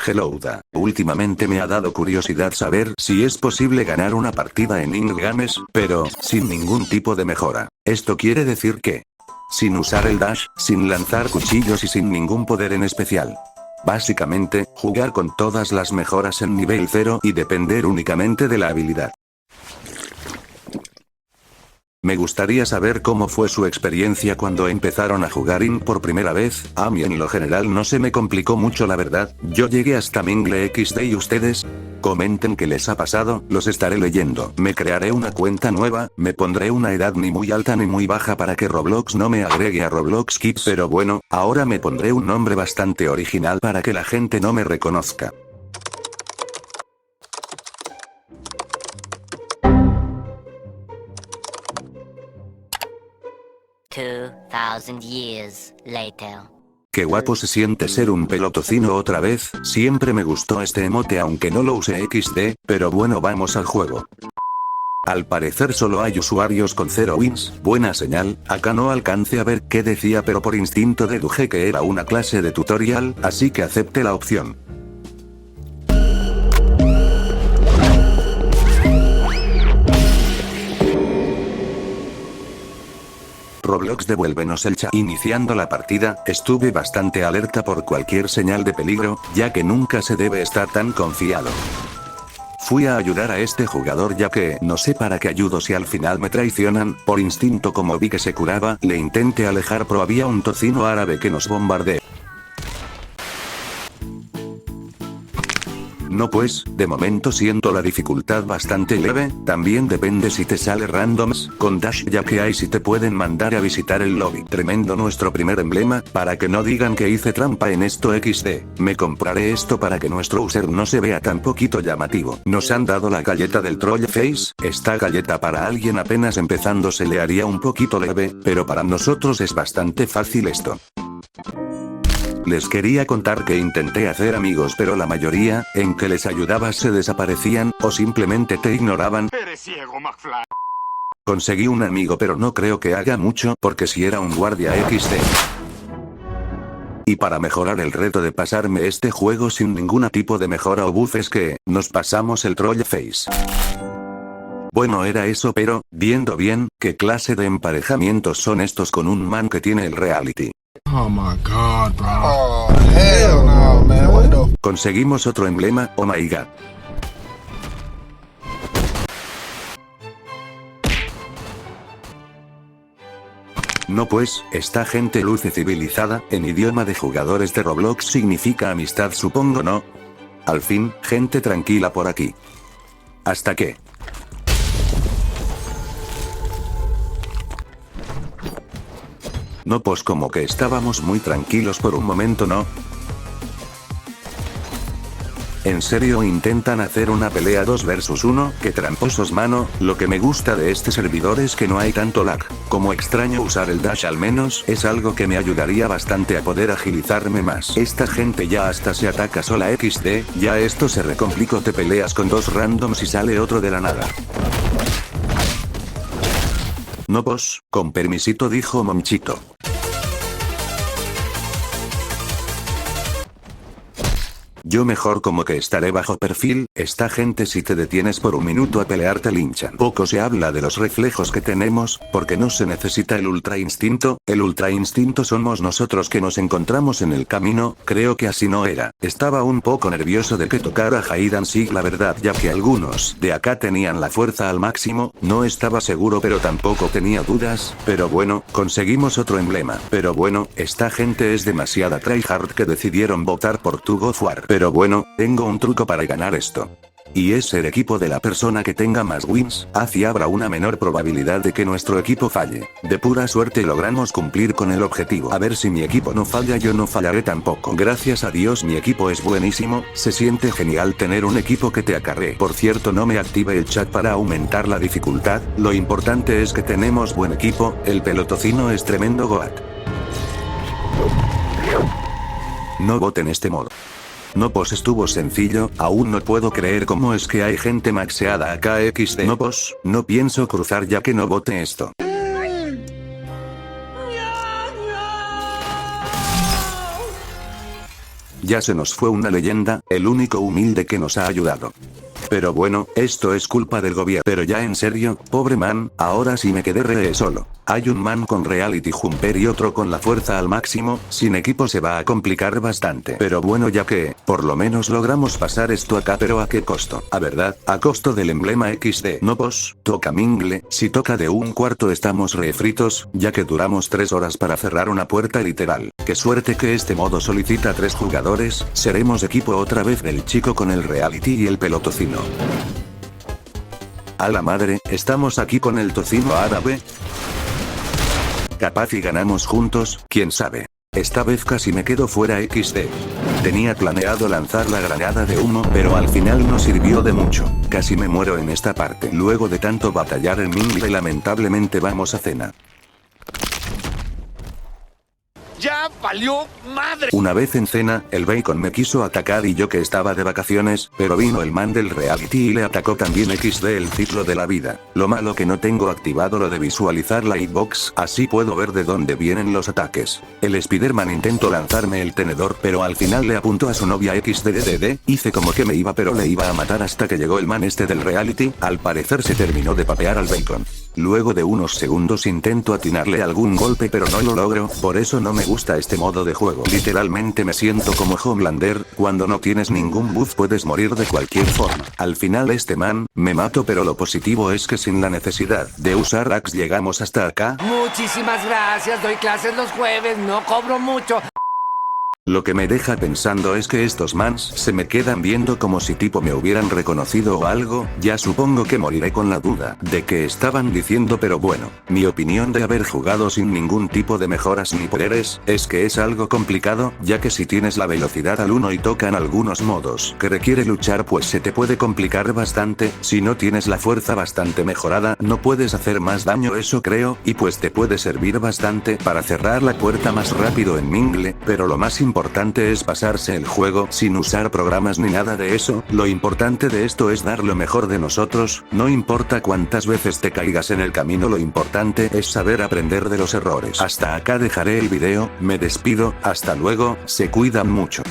Hellouda, últimamente me ha dado curiosidad saber si es posible ganar una partida en Ingames, pero, sin ningún tipo de mejora. Esto quiere decir que, sin usar el dash, sin lanzar cuchillos y sin ningún poder en especial. Básicamente, jugar con todas las mejoras en nivel 0 y depender únicamente de la habilidad. Me gustaría saber cómo fue su experiencia cuando empezaron a jugar IN por primera vez. A mí en lo general no se me complicó mucho, la verdad. Yo llegué hasta Mingle XD. ¿Y ustedes? Comenten qué les ha pasado, los estaré leyendo. Me crearé una cuenta nueva, me pondré una edad ni muy alta ni muy baja para que Roblox no me agregue a Roblox Kids, pero bueno, ahora me pondré un nombre bastante original para que la gente no me reconozca. Years later. Qué guapo se siente ser un pelotocino otra vez, siempre me gustó este emote aunque no lo use XD, pero bueno, vamos al juego. Al parecer solo hay usuarios con 0 wins, buena señal. Acá no alcancé a ver qué decía, pero por instinto deduje que era una clase de tutorial, así que acepté la opción. Roblox, devuélvenos el chat. Iniciando la partida, estuve bastante alerta por cualquier señal de peligro, ya que nunca se debe estar tan confiado. Fui a ayudar a este jugador ya que no sé para qué ayudo si al final me traicionan. Por instinto, como vi que se curaba, le intenté alejar, pero había un tocino árabe que nos bombardeó. No pues, de momento siento la dificultad bastante leve, también depende si te sale randoms, con dash ya que hay si te pueden mandar a visitar el lobby. Tremendo nuestro primer emblema, para que no digan que hice trampa en esto XD, me compraré esto para que nuestro user no se vea tan poquito llamativo. Nos han dado la galleta del Troll Face, esta galleta para alguien apenas empezando se le haría un poquito leve, pero para nosotros es bastante fácil esto. Les quería contar que intenté hacer amigos, pero la mayoría, en que les ayudabas se desaparecían, o simplemente te ignoraban. Eres ciego, McFly. Conseguí un amigo, pero no creo que haga mucho, porque si era un guardia XD. Y para mejorar el reto de pasarme este juego sin ningún tipo de mejora o buff es que, nos pasamos el Troll Face. Bueno, era eso, pero, viendo bien, ¿qué clase de emparejamientos son estos con un man que tiene el reality? Oh my god, bro. Oh, hell no, man. What the... Conseguimos otro emblema, oh my god. No pues, esta gente luce civilizada, en idioma de jugadores de Roblox significa amistad, supongo, ¿no? Al fin, gente tranquila por aquí. Hasta que... No pues como que estábamos muy tranquilos por un momento, ¿no? ¿En serio intentan hacer una pelea 2 versus 1? ¡Qué tramposos, mano! Lo que me gusta de este servidor es que no hay tanto lag. Como extraño usar el dash, al menos es algo que me ayudaría bastante a poder agilizarme más. Esta gente ya hasta se ataca sola XD, ya esto se recomplicó, te peleas con 2 randoms y sale otro de la nada. No pues, con permisito, dijo Monchito. Yo mejor como que estaré bajo perfil, esta gente si te detienes por un minuto a pelear te linchan. Poco se habla de los reflejos que tenemos, porque no se necesita el ultra instinto somos nosotros que nos encontramos en el camino, creo que así no era. Estaba un poco nervioso de que tocara Hide and Seek, la verdad, ya que algunos de acá tenían la fuerza al máximo, no estaba seguro pero tampoco tenía dudas, pero bueno, conseguimos otro emblema. Pero bueno, esta gente es demasiada tryhard que decidieron votar por To God War. Pero bueno, tengo un truco para ganar esto. Y es ser equipo de la persona que tenga más wins, así habrá una menor probabilidad de que nuestro equipo falle. De pura suerte logramos cumplir con el objetivo. A ver si mi equipo no falla, yo no fallaré tampoco. Gracias a Dios mi equipo es buenísimo, se siente genial tener un equipo que te acarree. Por cierto, no me active el chat para aumentar la dificultad, lo importante es que tenemos buen equipo, el pelotocino es tremendo goat. No voten este modo. No pues estuvo sencillo, aún no puedo creer cómo es que hay gente maxeada acá XD. No pues, no pienso cruzar ya que no vote esto. ya se nos fue una leyenda, el único humilde que nos ha ayudado. Pero bueno, esto es culpa del gobierno. Pero ya en serio, pobre man, ahora sí me quedé re solo. Hay un man con reality jumper y otro con la fuerza al máximo, sin equipo se va a complicar bastante. Pero bueno, ya que, por lo menos logramos pasar esto acá, pero ¿a qué costo? A verdad, a costo del emblema XD. No pos, toca mingle, si toca de un cuarto estamos refritos, ya que duramos 3 horas para cerrar una puerta literal. Qué suerte que este modo solicita 3 jugadores, seremos equipo otra vez del chico con el reality y el pelotocino. A la madre, estamos aquí con el tocino árabe. Capaz y ganamos juntos, quién sabe. Esta vez casi me quedo fuera XD. Tenía planeado lanzar la granada de humo, pero al final no sirvió de mucho. Casi me muero en esta parte. Luego de tanto batallar en mingle, lamentablemente vamos a cena. ¡Ya valió madre! Una vez en cena, el bacon me quiso atacar y yo que estaba de vacaciones, pero vino el man del reality y le atacó también XD el ciclo de la vida. Lo malo que no tengo activado lo de visualizar la hitbox, así puedo ver de dónde vienen los ataques. El Spiderman intentó lanzarme el tenedor pero al final le apuntó a su novia XDDD, hice como que me iba pero le iba a matar hasta que llegó el man este del reality, al parecer se terminó de papear al bacon. Luego de unos segundos intento atinarle algún golpe pero no lo logro, por eso no me gusta este modo de juego. Literalmente me siento como Homelander, cuando no tienes ningún buff puedes morir de cualquier forma. Al final este man, me mato pero lo positivo es que sin la necesidad de usar axe llegamos hasta acá. Muchísimas gracias, doy clases los jueves, no cobro mucho. Lo que me deja pensando es que estos mans se me quedan viendo como si tipo me hubieran reconocido o algo, ya supongo que moriré con la duda de qué estaban diciendo pero bueno, mi opinión de haber jugado sin ningún tipo de mejoras ni poderes, es que es algo complicado, ya que si tienes la velocidad al 1 y tocan algunos modos que requiere luchar pues se te puede complicar bastante, si no tienes la fuerza bastante mejorada no puedes hacer más daño eso creo, y pues te puede servir bastante para cerrar la puerta más rápido en mingle, pero lo más importante es pasarse el juego sin usar programas ni nada de eso, lo importante de esto es dar lo mejor de nosotros, no importa cuántas veces te caigas en el camino lo importante es saber aprender de los errores. Hasta acá dejaré el video, me despido, hasta luego, se cuidan mucho.